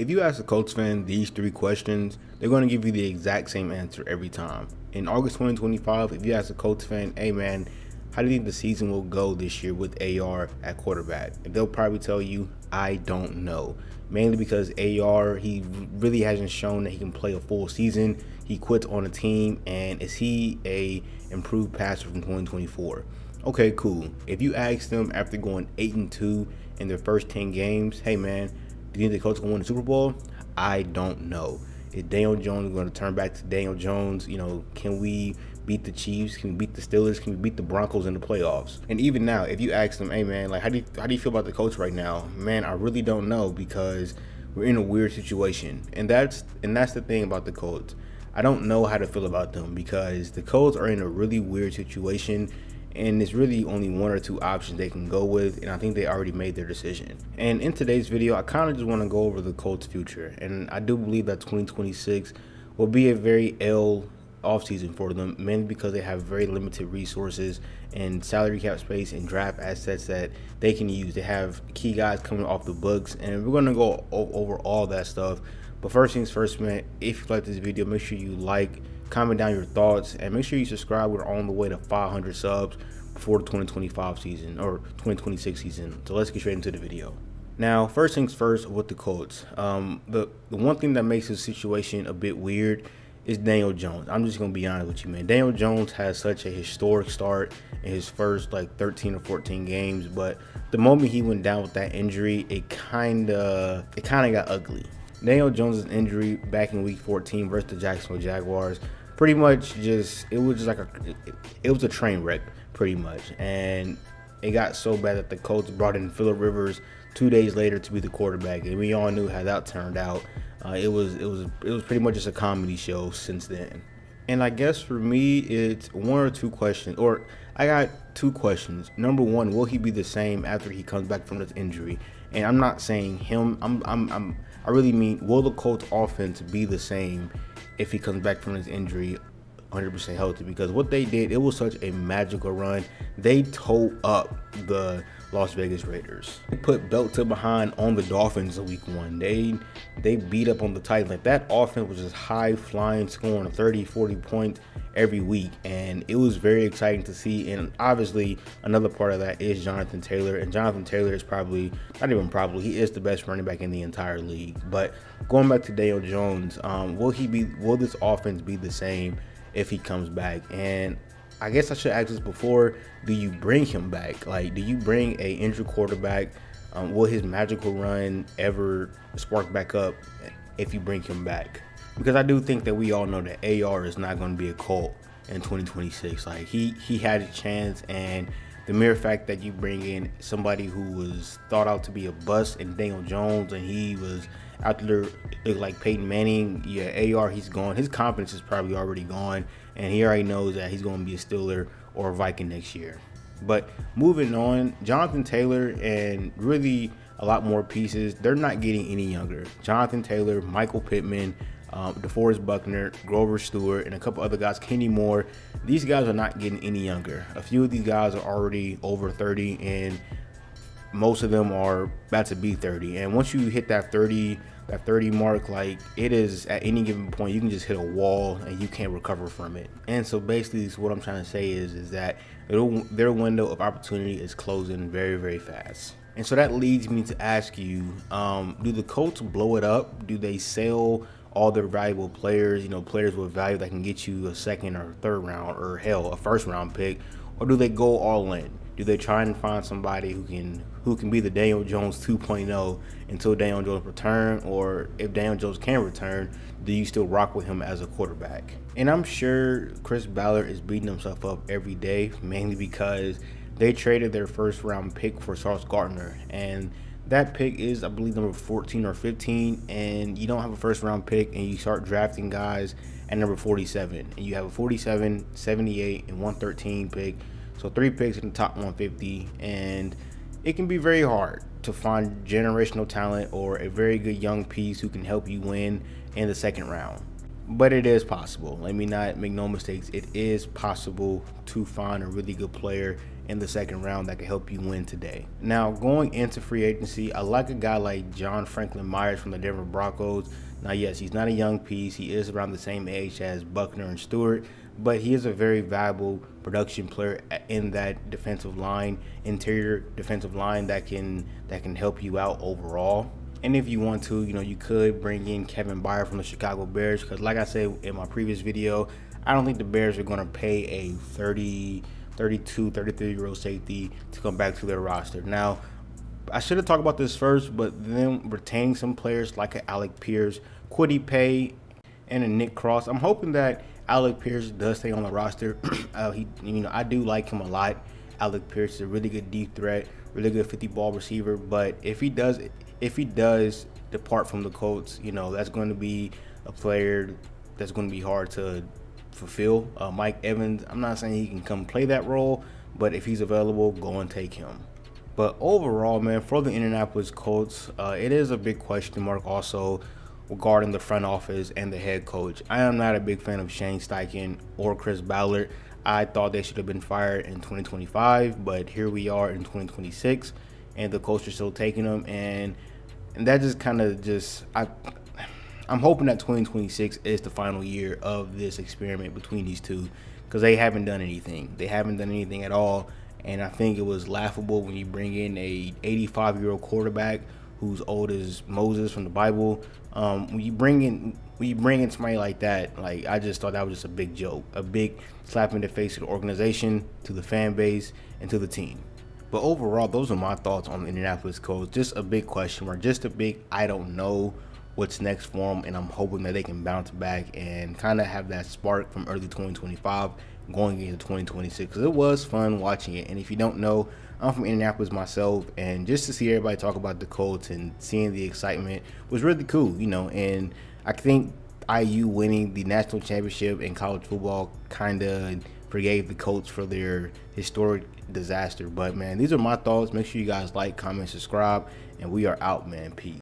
If you ask a Colts fan these three questions, they're going to give you the exact same answer every time. In August 2025, if you ask a Colts fan, hey man, how do you think the season will go this year with AR at quarterback? And they'll probably tell you, I don't know. Mainly because AR, he really hasn't shown that he can play a full season. He quits on a team, and is he a improved passer from 2024? Okay, cool. If you ask them after going 8-2 in their first 10 games, hey man, do you think the Colts gonna win the Super Bowl? I don't know. Is Daniel Jones going to turn back to Daniel Jones? Can we beat the Chiefs? Can we beat the Steelers? Can we beat the Broncos in the playoffs? And even now, if you ask them, hey man, like how do you feel about the Colts right now? Man, I really don't know, because we're in a weird situation, and that's the thing about the Colts. I don't know how to feel about them, because the Colts are in a really weird situation, and there's really only one or two options they can go with, and I think they already made their decision. And in today's video, I kind of just want to go over the Colts' future, and I do believe that 2026 will be a very L offseason for them, mainly because they have very limited resources and salary cap space and draft assets that they can use. They have key guys coming off the books, and we're going to go over all that stuff. But first things first, man, if you like this video, make sure you like, comment down your thoughts, and make sure you subscribe. We're on the way to 500 subs before the 2025 season or 2026 season. So let's get straight into the video. Now, first things first with the Colts. The one thing that makes this situation a bit weird is Daniel Jones. I'm just gonna be honest with you, man. Daniel Jones has such a historic start in his first 13 or 14 games, but the moment he went down with that injury, it kinda got ugly. Daniel Jones' injury back in week 14 versus the Jacksonville Jaguars, pretty much it was a train wreck, pretty much. And it got so bad that the Colts brought in Phillip Rivers 2 days later to be the quarterback, and we all knew how that turned out. It was pretty much just a comedy show since then. And I guess for me, it's one or two questions, or I got two questions. Number one, will he be the same after he comes back from this injury? And I'm not saying him. I really mean, will the Colts offense be the same if he comes back from his injury 100% healthy? Because what they did, it was such a magical run. They towed up the Las Vegas Raiders. They put belt to behind on the Dolphins in week 1. They beat up on the Titans. Like, that offense was just high flying, scoring 30, 40 points every week, and it was very exciting to see. And obviously another part of that is Jonathan Taylor, and Jonathan Taylor is he is the best running back in the entire league. But going back to Daniel Jones, will this offense be the same if he comes back? And I guess I should ask this before, do you bring him back? Like, do you bring a injured quarterback? Will his magical run ever spark back up if you bring him back? Because I do think that we all know that AR is not going to be a Colt in 2026. Like, he had a chance, and the mere fact that you bring in somebody who was thought out to be a bust in Daniel Jones, and he was out there like Peyton Manning, yeah, AR, he's gone. His confidence is probably already gone, and he already knows that he's going to be a Steeler or a Viking next year. But moving on, Jonathan Taylor and really a lot more pieces, they're not getting any younger. Jonathan Taylor, Michael Pittman, DeForest Buckner, Grover Stewart, and a couple other guys, Kenny Moore, these guys are not getting any younger. A few of these guys are already over 30, and most of them are about to be 30. And once you hit that 30 mark, like, it is at any given point, you can just hit a wall and you can't recover from it. And so basically what I'm trying to say is that their window of opportunity is closing very, very fast. And so that leads me to ask you, do the Colts blow it up? Do they sell all their valuable players, players with value that can get you a second or third round, or hell, a first round pick? Or do they go all in? Do they try and find somebody who can be the Daniel Jones 2.0 until Daniel Jones return? Or if Daniel Jones can return, do you still rock with him as a quarterback? And I'm sure Chris Ballard is beating himself up every day, mainly because they traded their first round pick for Sauce Gardner, and that pick is, I believe, number 14 or 15, and you don't have a first round pick, and you start drafting guys at number 47, and you have a 47, 78, and 113 pick. So 3 picks in the top 150, and it can be very hard to find generational talent or a very good young piece who can help you win in the second round. but it is possible. Let me not make no mistakes. It is possible to find a really good player in the second round that can help you win today. Now, going into free agency, I like a guy like John Franklin Myers from the Denver Broncos. Now, yes, he's not a young piece. He is around the same age as Buckner and Stewart, but he is a very valuable production player in that defensive line, interior defensive line that can help you out overall. And if you want to, you could bring in Kevin Byard from the Chicago Bears, because like I said in my previous video, I don't think the Bears are going to pay a 32, 33-year-old safety to come back to their roster. Now, I should have talked about this first, but then retaining some players like a Alec Pierce, Kwity Paye, and a Nick Cross. I'm hoping that Alec Pierce does stay on the roster. I do like him a lot. Alec Pierce is a really good deep threat, really good 50-ball receiver. But if he does depart from the Colts, that's going to be a player that's going to be hard to fulfill. Mike Evans, I'm not saying he can come play that role, but if he's available, go and take him. But overall, man, for the Indianapolis Colts, it is a big question mark also regarding the front office and the head coach. I am not a big fan of Shane Steichen or Chris Ballard. I thought they should have been fired in 2025, but here we are in 2026, and the Colts are still taking them, and that just kind of I'm hoping that 2026 is the final year of this experiment between these two, because they haven't done anything. They haven't done anything at all, and I think it was laughable when you bring in a 85-year-old quarterback who's old as Moses from the Bible. When you bring in somebody like that, I just thought that was just a big joke, a big slap in the face to the organization, to the fan base, and to the team. But overall, those are my thoughts on the Indianapolis Colts. Just a big question mark, just a big I don't know what's next for them, and I'm hoping that they can bounce back and kind of have that spark from early 2025 going into 2026, because it was fun watching it. And if you don't know, I'm from Indianapolis myself, and just to see everybody talk about the Colts and seeing the excitement was really cool, and I think IU winning the national championship in college football kind of forgave the Colts for their historic disaster. But man, these are my thoughts. Make sure you guys like, comment, subscribe, and we are out, man. Peace.